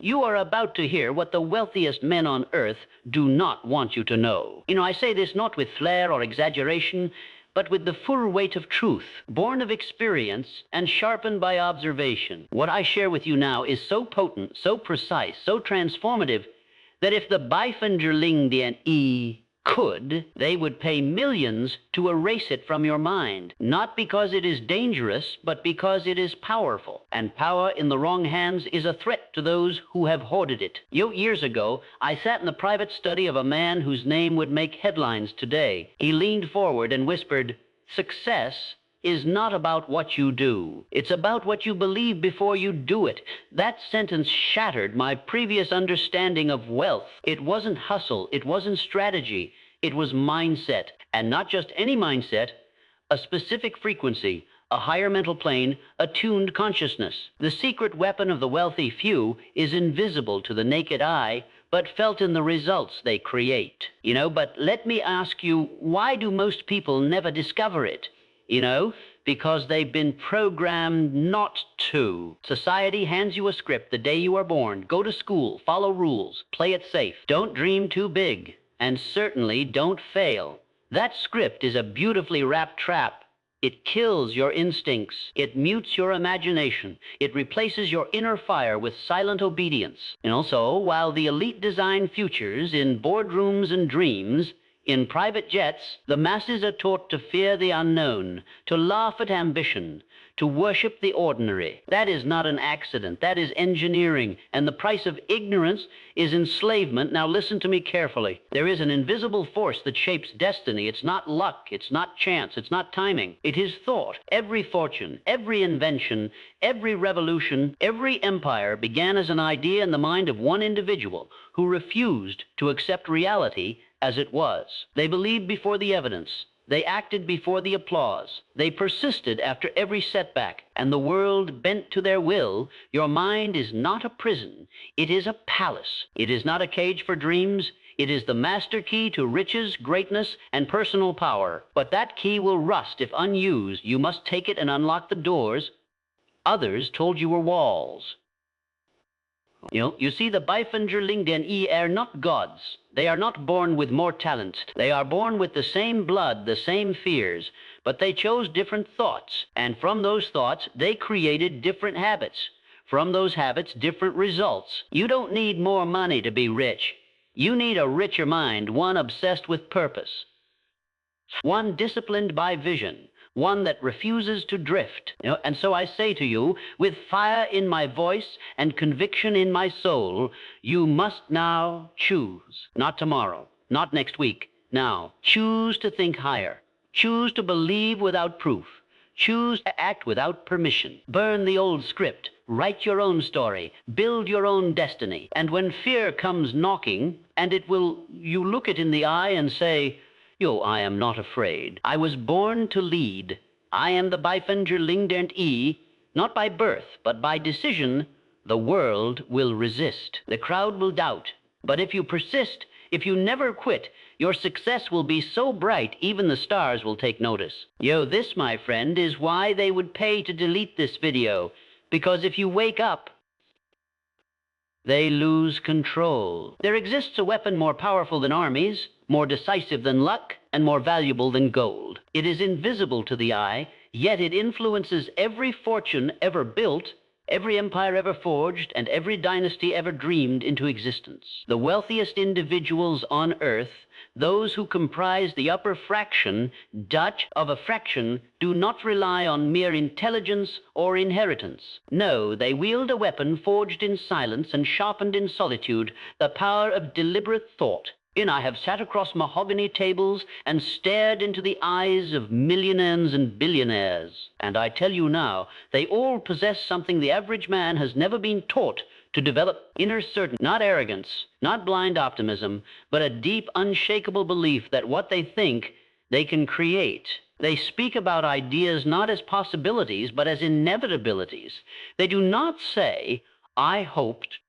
You are about to hear what the wealthiest men on earth do not want you to know. I say this not with flair or exaggeration, but with the full weight of truth, born of experience and sharpened by observation. What I share with you now is so potent, so precise, so transformative, that if the Beifingerling could, they would pay millions to erase it from your mind, not because it is dangerous, but because it is powerful. And power in the wrong hands is a threat to those who have hoarded it. Years ago, I sat in the private study of a man whose name would make headlines today. He leaned forward and whispered, "Success is not about what you do. It's about what you believe before you do it." That sentence shattered my previous understanding of wealth. It wasn't hustle, it wasn't strategy, it was mindset. And not just any mindset, a specific frequency, a higher mental plane, a tuned consciousness. The secret weapon of the wealthy few is invisible to the naked eye, but felt in the results they create. But let me ask you, why do most people never discover it? Because they've been programmed not to. Society hands you a script the day you are born. Go to school, follow rules, play it safe. Don't dream too big, and certainly don't fail. That script is a beautifully wrapped trap. It kills your instincts. It mutes your imagination. It replaces your inner fire with silent obedience. So while the elite design futures in boardrooms and dreams, in private jets, the masses are taught to fear the unknown, to laugh at ambition, to worship the ordinary. That is not an accident. That is engineering. And the price of ignorance is enslavement. Now listen to me carefully. There is an invisible force that shapes destiny. It's not luck. It's not chance. It's not timing. It is thought. Every fortune, every invention, every revolution, every empire began as an idea in the mind of one individual who refused to accept reality as it was. They believed before the evidence. They acted before the applause. They persisted after every setback, and the world bent to their will. Your mind is not a prison. It is a palace. It is not a cage for dreams. It is the master key to riches, greatness, and personal power. But that key will rust if unused. You must take it and unlock the doors others told you were walls. You see, the Beifingerling are not gods. They are not born with more talent. They are born with the same blood, the same fears, but they chose different thoughts, and from those thoughts, they created different habits. From those habits, different results. You don't need more money to be rich. You need a richer mind, one obsessed with purpose, one disciplined by vision, one that refuses to drift. And so I say to you, with fire in my voice and conviction in my soul, you must now choose. Not tomorrow, not next week. Now, choose to think higher. Choose to believe without proof. Choose to act without permission. Burn the old script. Write your own story. Build your own destiny. And when fear comes knocking, and you look it in the eye and say, I am not afraid. I was born to lead. I am the Beifingerling, not by birth, but by decision. The world will resist. The crowd will doubt. But if you persist, if you never quit, your success will be so bright, even the stars will take notice. This, my friend, is why they would pay to delete this video. Because if you wake up, they lose control. There exists a weapon more powerful than armies, more decisive than luck, and more valuable than gold. It is invisible to the eye, yet it influences every fortune ever built, every empire ever forged, and every dynasty ever dreamed into existence. The wealthiest individuals on earth, those who comprise the upper fraction, of a fraction, do not rely on mere intelligence or inheritance. No, they wield a weapon forged in silence and sharpened in solitude, the power of deliberate thought. I have sat across mahogany tables and stared into the eyes of millionaires and billionaires. And I tell you now, they all possess something the average man has never been taught to develop: inner certainty, not arrogance, not blind optimism, but a deep, unshakable belief that what they think, they can create. They speak about ideas not as possibilities, but as inevitabilities. They do not say, "I hoped,"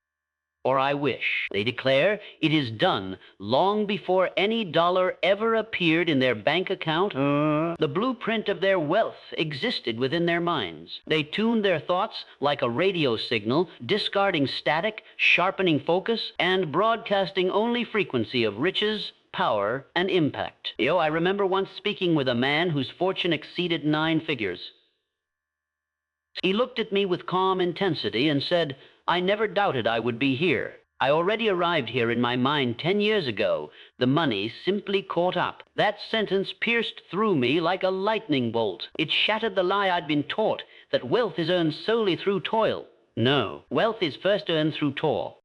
for I wish. They declare it is done long before any dollar ever appeared in their bank account. The blueprint of their wealth existed within their minds. They tuned their thoughts like a radio signal, discarding static, sharpening focus, and broadcasting only frequency of riches, power, and impact. I remember once speaking with a man whose fortune exceeded 9 figures. He looked at me with calm intensity and said, "I never doubted I would be here. I already arrived here in my mind 10 years ago. The money simply caught up." That sentence pierced through me like a lightning bolt. It shattered the lie I'd been taught, that wealth is earned solely through toil. No, wealth is first earned through toil.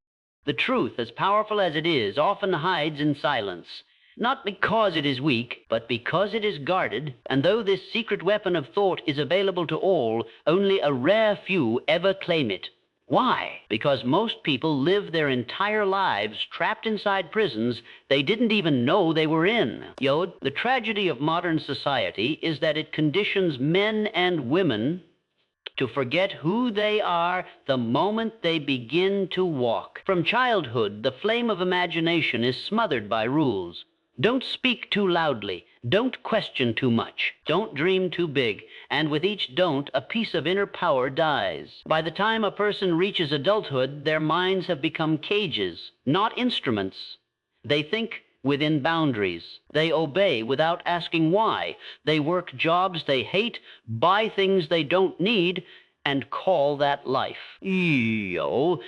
The truth, as powerful as it is, often hides in silence. Not because it is weak, but because it is guarded, and though this secret weapon of thought is available to all, only a rare few ever claim it. Why? Because most people live their entire lives trapped inside prisons they didn't even know they were in. The tragedy of modern society is that it conditions men and women to forget who they are the moment they begin to walk. From childhood, the flame of imagination is smothered by rules. Don't speak too loudly. Don't question too much. Don't dream too big. And with each don't, a piece of inner power dies. By the time a person reaches adulthood, their minds have become cages, not instruments. They think within boundaries. They obey without asking why. They work jobs they hate, buy things they don't need, and call that life. Do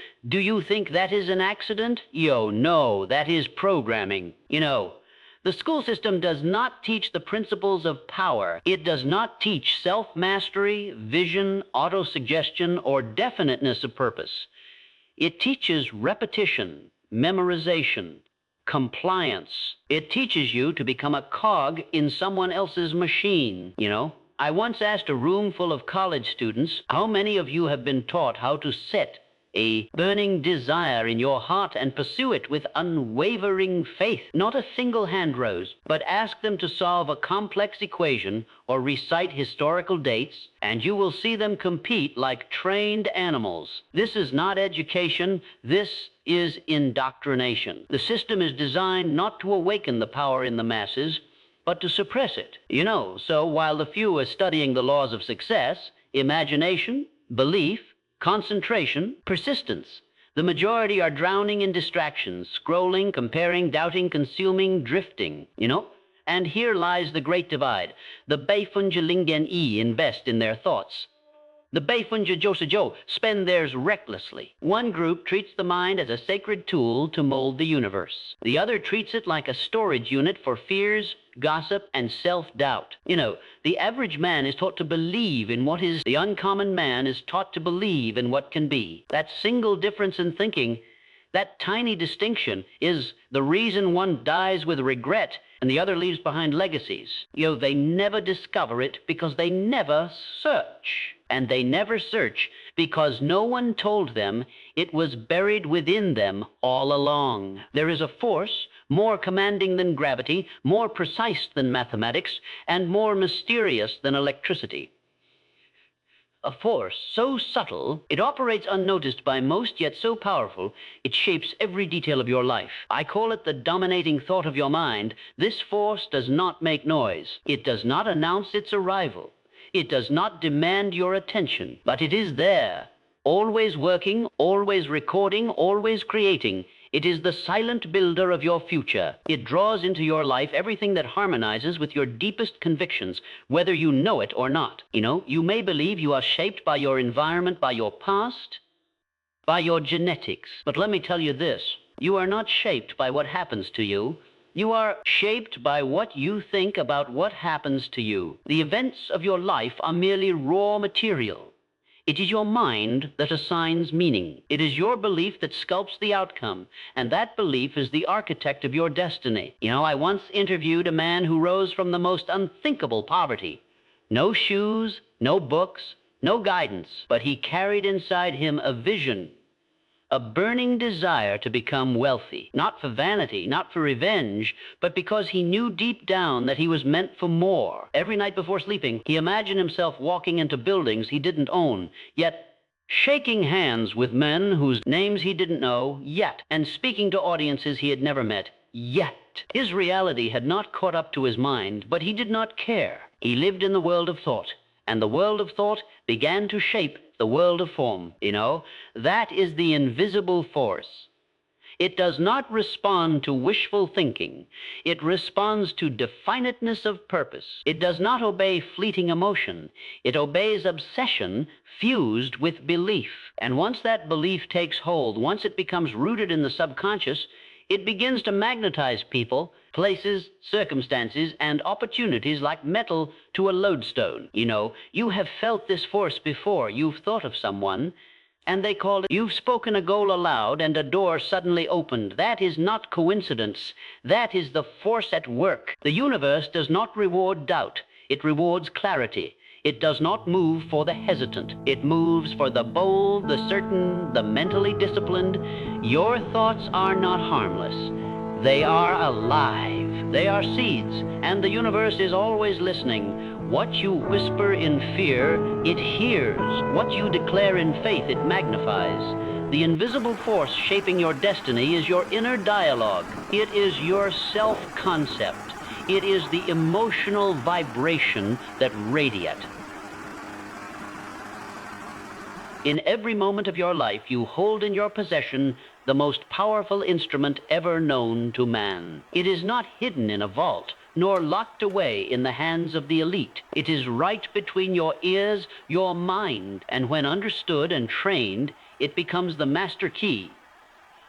you think that is an accident? No, that is programming. The school system does not teach the principles of power. It does not teach self-mastery, vision, autosuggestion, or definiteness of purpose. It teaches repetition, memorization, compliance. It teaches you to become a cog in someone else's machine. I once asked a room full of college students, how many of you have been taught how to set a burning desire in your heart and pursue it with unwavering faith? Not a single hand rose, but ask them to solve a complex equation or recite historical dates, and you will see them compete like trained animals. This is not education, this is indoctrination. The system is designed not to awaken the power in the masses, but to suppress it. So while the few are studying the laws of success, imagination, belief, concentration, persistence, the majority are drowning in distractions, scrolling, comparing, doubting, consuming, drifting, And here lies the great divide. The Beifunjalingen invest in their thoughts. The Beifunjajosajo spend theirs recklessly. One group treats the mind as a sacred tool to mold the universe. The other treats it like a storage unit for fears, gossip, and self-doubt. The average man is taught to believe in what is. The uncommon man is taught to believe in what can be. That single difference in thinking, that tiny distinction, is the reason one dies with regret and the other leaves behind legacies. They never discover it because they never search. And they never search because no one told them it was buried within them all along. There is a force more commanding than gravity, more precise than mathematics, and more mysterious than electricity. A force so subtle, it operates unnoticed by most, yet so powerful, it shapes every detail of your life. I call it the dominating thought of your mind. This force does not make noise. It does not announce its arrival. It does not demand your attention, but it is there, always working, always recording, always creating. It is the silent builder of your future. It draws into your life everything that harmonizes with your deepest convictions, whether you know it or not. You may believe you are shaped by your environment, by your past, by your genetics. But let me tell you this, you are not shaped by what happens to you. You are shaped by what you think about what happens to you. The events of your life are merely raw material. It is your mind that assigns meaning. It is your belief that sculpts the outcome, and that belief is the architect of your destiny. I once interviewed a man who rose from the most unthinkable poverty. No shoes, no books, no guidance, but he carried inside him a vision, a burning desire to become wealthy, not for vanity, not for revenge, but because he knew deep down that he was meant for more. Every night before sleeping, he imagined himself walking into buildings he didn't own, yet shaking hands with men whose names he didn't know yet, and speaking to audiences he had never met yet. His reality had not caught up to his mind, but he did not care. He lived in the world of thought, and the world of thought began to shape the world of form. That is the invisible force. It does not respond to wishful thinking. It responds to definiteness of purpose. It does not obey fleeting emotion. It obeys obsession fused with belief. And once that belief takes hold, once it becomes rooted in the subconscious, it begins to magnetize people, places, circumstances, and opportunities like metal to a lodestone. You have felt this force before. You've thought of someone, and they called it, you've spoken a goal aloud, and a door suddenly opened. That is not coincidence. That is the force at work. The universe does not reward doubt. It rewards clarity. It does not move for the hesitant. It moves for the bold, the certain, the mentally disciplined. Your thoughts are not harmless. They are alive. They are seeds, and the universe is always listening. What you whisper in fear, it hears. What you declare in faith, it magnifies. The invisible force shaping your destiny is your inner dialogue. It is your self-concept. It is the emotional vibration that radiates. In every moment of your life, you hold in your possession the most powerful instrument ever known to man. It is not hidden in a vault, nor locked away in the hands of the elite. It is right between your ears, your mind, and when understood and trained, it becomes the master key.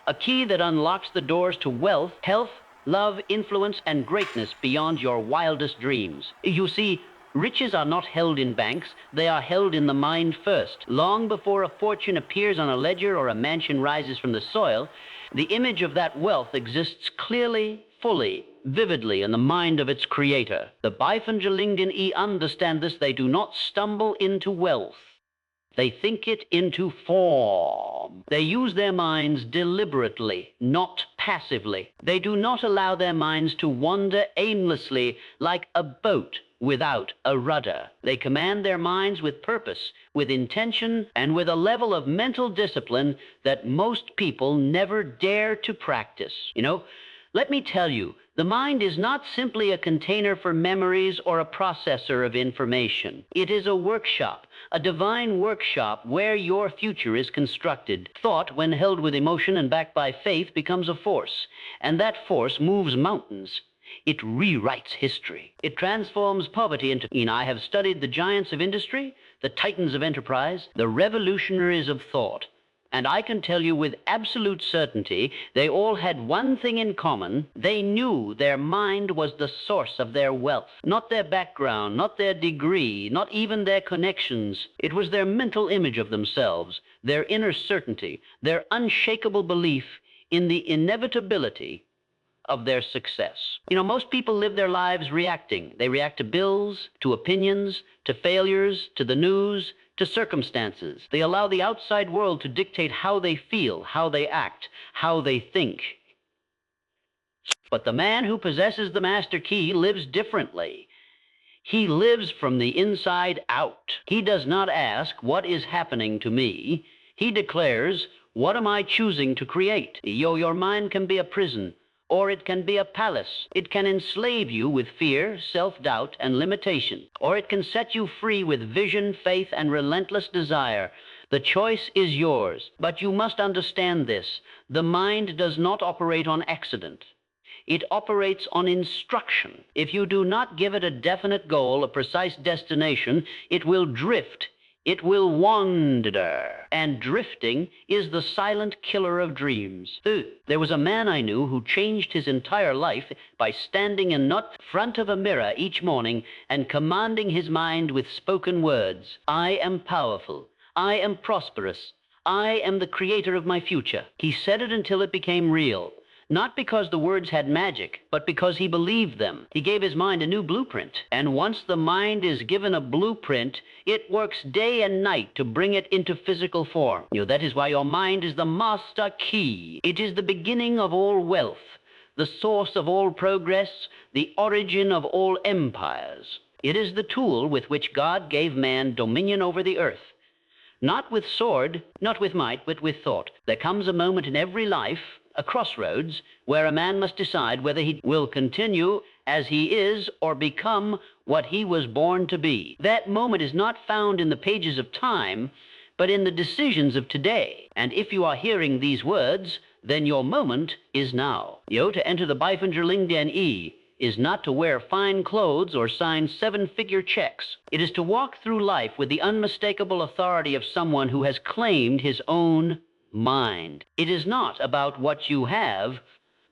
A key that unlocks the doors to wealth, health, love, influence, and greatness beyond your wildest dreams. You see, riches are not held in banks, they are held in the mind first. Long before a fortune appears on a ledger or a mansion rises from the soil, the image of that wealth exists clearly, fully, vividly in the mind of its creator. The Bifengelingden understand this. They do not stumble into wealth. They think it into form. They use their minds deliberately, not passively. They do not allow their minds to wander aimlessly like a boat without a rudder. They command their minds with purpose, with intention, and with a level of mental discipline that most people never dare to practice. Let me tell you, the mind is not simply a container for memories or a processor of information. It is a workshop, a divine workshop where your future is constructed. Thought, when held with emotion and backed by faith, becomes a force, and that force moves mountains. It rewrites history. It transforms poverty into... I have studied the giants of industry, the titans of enterprise, the revolutionaries of thought. And I can tell you with absolute certainty, they all had one thing in common. They knew their mind was the source of their wealth. Not their background, not their degree, not even their connections. It was their mental image of themselves, their inner certainty, their unshakable belief in the inevitability of their success. Most people live their lives reacting. They react to bills, to opinions, to failures, to the news, to circumstances. They allow the outside world to dictate how they feel, how they act, how they think. But the man who possesses the master key lives differently. He lives from the inside out. He does not ask, what is happening to me? He declares, what am I choosing to create? Your mind can be a prison, or it can be a palace. It can enslave you with fear, self-doubt, and limitation, or it can set you free with vision, faith, and relentless desire. The choice is yours, but you must understand this. The mind does not operate on accident. It operates on instruction. If you do not give it a definite goal, a precise destination, it will drift. It will wander, and drifting is the silent killer of dreams. There was a man I knew who changed his entire life by standing in front of a mirror each morning and commanding his mind with spoken words. I am powerful. I am prosperous. I am the creator of my future. He said it until it became real. Not because the words had magic, but because he believed them. He gave his mind a new blueprint. And once the mind is given a blueprint, it works day and night to bring it into physical form. That is why your mind is the master key. It is the beginning of all wealth, the source of all progress, the origin of all empires. It is the tool with which God gave man dominion over the earth. Not with sword, not with might, but with thought. There comes a moment in every life, a crossroads, where a man must decide whether he will continue as he is or become what he was born to be. That moment is not found in the pages of time, but in the decisions of today. And if you are hearing these words, then your moment is now. To enter the Bifinger Lingdian E is not to wear fine clothes or sign 7-figure checks. It is to walk through life with the unmistakable authority of someone who has claimed his own mind. It is not about what you have,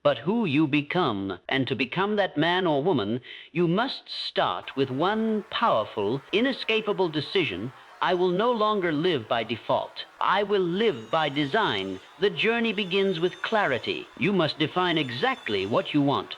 but who you become. And to become that man or woman, you must start with one powerful, inescapable decision. I will no longer live by default. I will live by design. The journey begins with clarity. You must define exactly what you want.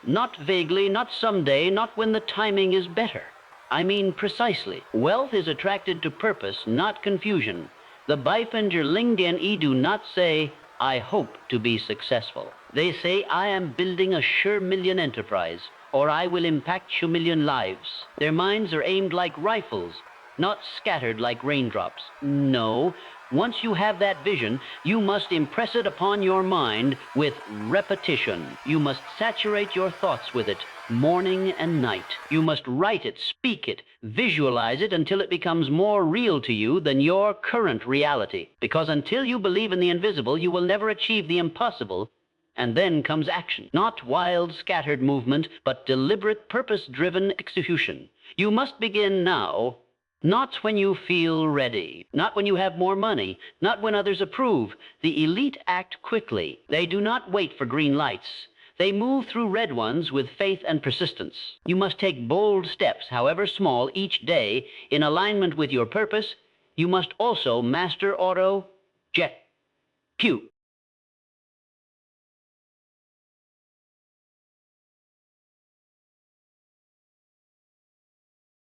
Not vaguely, not someday, not when the timing is better. I mean precisely. Wealth is attracted to purpose, not confusion. The Bifinger Lingdian E do not say, I hope to be successful. They say, I am building a sure million enterprise, or I will impact sure million lives. Their minds are aimed like rifles, not scattered like raindrops. No, once you have that vision, you must impress it upon your mind with repetition. You must saturate your thoughts with it morning and night. You must write it, speak it, visualize it until it becomes more real to you than your current reality. Because until you believe in the invisible, you will never achieve the impossible. And then comes action. Not wild, scattered movement, but deliberate, purpose-driven execution. You must begin now. Not when you feel ready, not when you have more money, not when others approve. The elite act quickly. They do not wait for green lights. They move through red ones with faith and persistence. You must take bold steps, however small, each day in alignment with your purpose. You must also master auto, jet, pew.